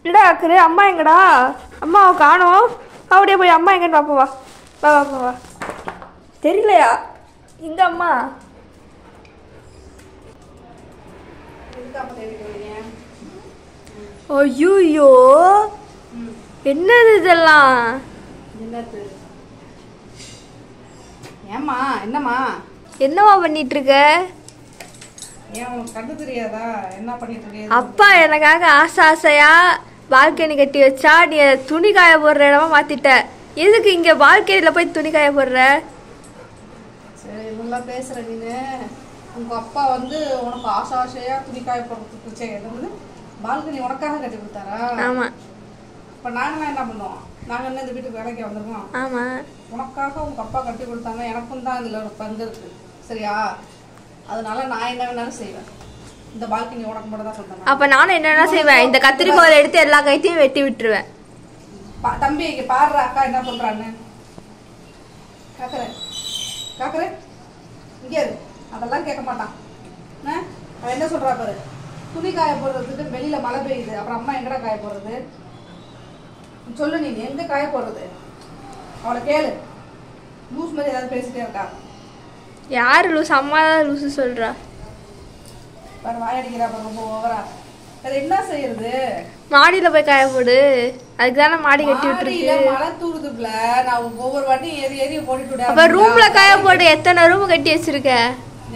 என்னடா ஆக்குது? அம்மா எங்கடா? அம்மாவை காணோம். அப்படியே போய் அம்மா எங்கன்னு பார்ப்போம். வா வா வா வா. தெரியலையா எங்க அம்மா? ஐயோ என்னது இதெல்லாம்? ஏம்மா என்னம்மா என்னவா பண்ணிட்டு இருக்க? கண்டு தெரியாதா என்ன பண்ணிட்டு இருக்க? அப்பா எனக்காக ஆசை ஆசையா பால்கனி கட்டி வச்சா நீ துணி காய போடுற இடமா மாத்திட்ட. எதுக்கு இங்க பால்கனில போய் துணி காய போடுற? சரி நல்லா பேசுற நீனு. உங்க அப்பா வந்து உனக்கு ஆசை ஆசையா துணி காய போடுறதுக்கு பால்கனி உனக்காக கட்டி கொடுத்தாரா? ஆமா. இப்ப நாங்களாம் என்ன பண்ணுவோம்? நாங்க என்ன இந்த வீட்டுக்கு வேலைக்கு வந்துருவோம்? ஆமா. உனக்காக உங்க அப்பா கட்டி கொடுத்தாங்க. எனக்கும் தான் இதுல ஒரு பங்கு இருக்கு சரியா? அதனால நான் என்ன வேணாலும் செய்வேன். இந்த பால்கனி உனக்கு மட்டும் தான் சொந்தம். அப்ப நானும் என்ன செய்வேன்? இந்த கத்திரிக்கோலை எடுத்து எல்லா கைத்தையும் வெட்டி விட்டுருவேன். தம்பி இங்க பாடுற அக்கா என்ன பண்றான்னு காக்குறேன் இங்க அதெல்லாம் கேட்க மாட்டான். அவன் என்ன சொல்றா பாரு. துணி காய போடுறதுக்கு வெளியில மழை பெய்யுது. அப்புறம் அம்மா எங்கடா காய போடுறது? சொல்லு நீ எங்க காய போடுறது? அவளை கேளு. லூஸ் மாதிரி ஏதாவது பேசிட்டே இருக்கா? யாரு லூஸ்? அம்மா தான் லூசு சொல்றா. பாரு வாயடிக்கிறா பாரு ரொம்ப ஓவரா. அது என்ன செய்யறது? மாடியில போய் காய போடு. அதுக்குதானே மாடி கட்டி விட்டுருக்கு. மழை தூருதுல நான் ஒவ்வொரு வாட்டி ஏறி போட்டுட்டு விட. அப்ப ரூம்ல காய போடு. எத்தனை ரூம் கட்டி வச்சிருக்க?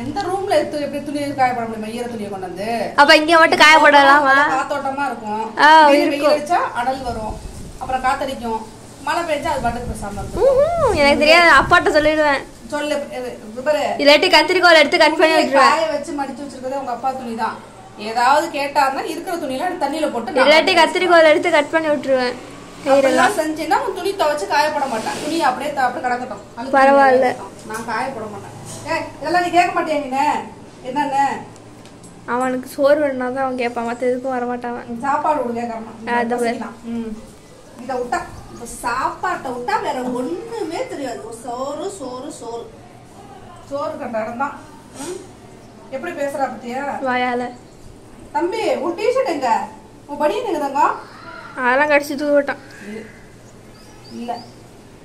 எந்த ரூம்ல எப்படி துணி காய போட முடியுமா? ஈர துணியை கொண்டு வந்து அப்ப இங்க மட்டும் காய போடலாமா? காத்தோட்டமா இருக்கும். வெயில் அடிச்சா அனல் வரும். அப்புறம் காத்தடிக்கும். மழை பெய்ஞ்சா அது பாட்டுக்கு பேசாம இருக்கும். எனக்கு தெரியாது. அப்பாட்ட சொல்லிடுவேன். சொல்லு பாரு. இல்லாட்டி கத்திரிக்கோல் எடுத்து கட் பண்ணி விட்டுருவேன். காய வச்சு மடிச்சு வச்சிருக்கதே உங்க அப்பா துணி தான். ஏதாவது கேட்டாருன்னா இருக்கிற துணியெல்லாம் தண்ணியில போட்டு இல்லாட்டி கத்திரிக்கோல் எடுத்து கட் பண்ணி விட்டுருவேன். இதெல்லாம் செஞ்சேன்னா உன் துணி துவைச்சு காயப்பட மாட்டேன். துணி அப்படியே கிடக்கட்டும். பரவாயில்ல. நான் காயப்பட மாட்டேன். இதெல்லாம் நீ கேட்க மாட்டியா? நீங்க என்னன்னு அவனுக்கு சோறு வேணும்னா தான் அவன் கேட்பான். மற்ற எதுக்கும் வரமாட்டான். சாப்பாடு விடு கேட்கறான். இதை விட்டா சாப்பாட்டை விட்டா வேற ஒண்ணுமே தெரியாது. சோறு சோறு சோறு சோறு கண்ட இடம் தான். எப்படி பேசுறா பத்தியா வாயால? தம்பி உன் டிஷர்ட் எங்க? உன் பனியன் எங்க தங்கம்? அதெல்லாம் கடிச்சு தூக்கிட்டான். இல்ல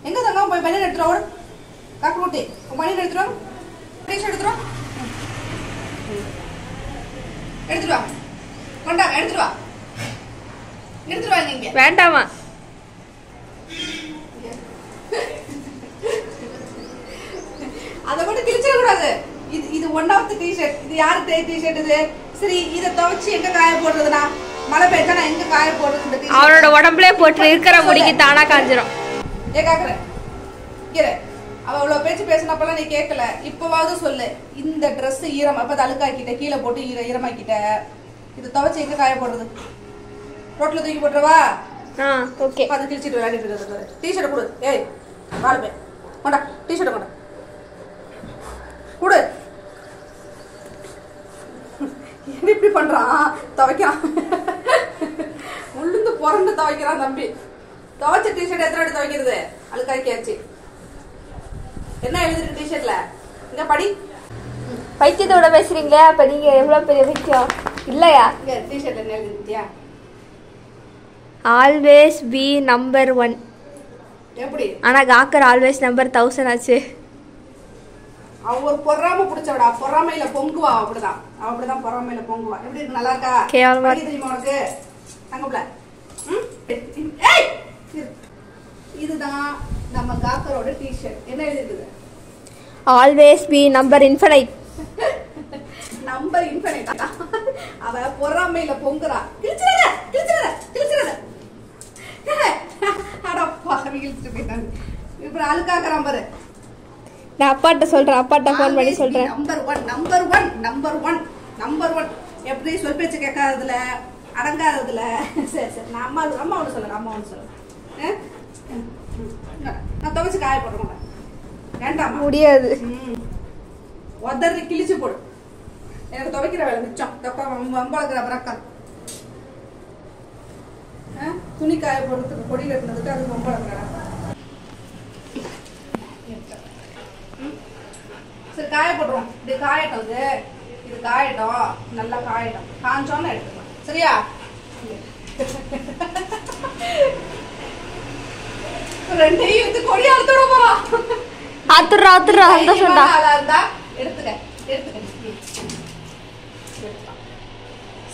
எங்க தங்கம்? போய் பனியன் எடுத்துருவா. காக்கு ஊட்டி உன் பனியன் எடுத்துருவா. டிஷர்ட் எடுத்துருவா. எடுத்துருவா. கொண்டா எடுத்துருவா. எடுத்துருவா. நீங்க வேண்டாமா? அதை கூட கிழிச்சிட கூடாது. இது ஒன் ஆஃப் தி டிஷர்ட். இது யாரு டிஷர்ட் இது? சரி இதை துவைச்சு எங்க காய போடுறதுனா? மழை பெய்ஞ்சா நான் எங்க காய போடுறது? அவனோட உடம்புல போட்டு இருக்கிற முடிக்கு தானா காஞ்சிரும். கேக்குறேன். அவ அவ்வளவு பேச்சு பேசினப்பெல்லாம் நீ கேட்கல. இப்பவாவது சொல்லு. இந்த ட்ரெஸ் ஈரம் அப்ப அழுக்காக்கிட்ட கீழே போட்டு ஈரமாக்கிட்ட. இது துவைச்சு எங்க காய போடுறது? ரோட்ல தூக்கி போட்டுருவா. ஓகே. அது கிழிச்சிட்டு விளையாடிட்டு இருக்கிறது. டிஷர்ட் கொடு. ஏய் வாழ போய் கொண்டா. டிஷர்ட் கொண்டா கொடு. இப்படி பண்றான். துவைக்கிறான். உளுந்து புரண்டு துவைக்கிறான் தம்பி. துவைச்ச டிஷர்ட் எத்தனை வாட்டி துவைக்கிறது? அழுக்காக்கியாச்சு. என்ன எழுதிருக்கு டிஷர்ட்ல? இங்க படி. பைத்தியத்தோட பேசுறீங்களே. அப்ப நீங்க எவ்வளவு பெரிய பைத்தியம் இல்லையா? டிஷர்ட்ல என்ன எழுதிருக்கியா? Always be number 1. எப்படி? ஆனா காக்கர் ஆல்வேஸ் நம்பர் 1000 ஆச்சு. அவ ஒரு பொறாம பிடிச்சவடா. பொறாமையில பொங்குவா. அப்படிதான் அவ அப்படிதான் பொறாமையில பொங்குவா. எப்படி இருக்கு? நல்லா இருக்கா? கேவலமா தெரியுமா உனக்கு? தங்கப்ல இதுதான் நம்ம காக்கரோட டிஷர்ட். என்ன எழுதிருக்குது? Always be number infinite. Number infinite. அவ பொறாமையில பொங்குறா. கிழிச்சிரல கிழிச்சிரல கிழிச்சிரல. அடப்பா கிழிச்சிட்டு போயிட்டாங்க. இப்ப அழுக்காக்கறான் பாரு. நான் அப்பாட்ட சொல்றேன். அப்பாட்ட ஃபோன் பண்ணி சொல்றேன். Number 1 number 1 number 1 number 1. எப்படி சொல் பேச்சு கேட்காததுல அடங்காததுல. சரி சரி நான் அம்மா ஒன்று சொல்லுங்க. அம்மா ஒன்று சொல்லுங்க. நான் துவைச்சு காய போட மாட்டேன். வேண்டாம் முடியாது. உதறி கிழிச்சு போடு. எனக்கு துவைக்கிற வேலை மிச்சம். வம்பளக்கிற பிறக்கம். துணி காய போடுறதுக்கு கொடியில் இருந்ததுக்கு அது வம்பளக்கிற. சரி காய போடுறோம். இது காயட்டும். இது காயட்டும். நல்லா காயட்டும். காஞ்சோன்னு எடுத்துக்கலாம். சரியா? ரெண்டையும் எடுத்து கொடி அறுத்துட போறான். அத்துறா சந்தோஷம்டா. இருந்தா எடுத்துக்க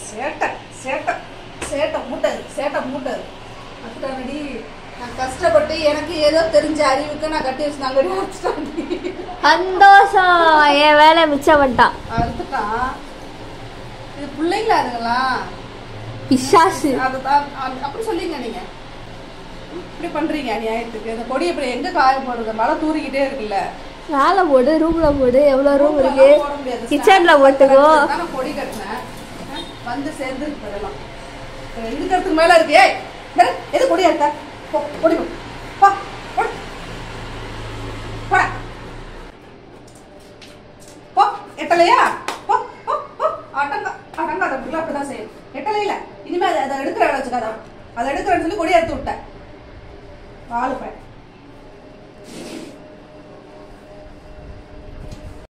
சேட்டை சேட்டை சேட்டை மூட்டது அதுக்கானடி நான் கஷ்டப்பட்டு எனக்கு ஏதோ தெரிஞ்ச அறிவுக்கு நான் கட்டி வச்சு நாங்க சந்தோஷம். என் வேலை மிச்சம் பண்ணிட்டான். அறுத்துட்டான். இது பிள்ளைங்களா அதுங்களா பிசாசு. அதுதான் அப்படி சொல்லிங்க நீங்க இப்படி பண்றீங்க நியாயத்துக்கு. அந்த கொடி இப்படி எங்க காய போடுறது? மழை தூரிக்கிட்டே இருக்குல்ல. மேல போடு, ரூம்ல போடு. எவ்வளவு ரூம் இருக்கு? கிச்சன்ல போட்டுக்கோ. கொடி கட்டினேன் வந்து சேர்ந்து போயிடலாம். இருக்கிறதுக்கு மேல இருக்கு. ஏய் எது கொடி எடுத்த? கொடி போ எட்டலையா? போ அடங்காத அப்படிதான் செய்யும். எட்டலையில இனிமே அதை எடுக்கிற வச்சுக்காத. அதை எடுக்கிறேன்னு சொல்லி கொடி எடுத்து விட்டேன். ஆளு பையன்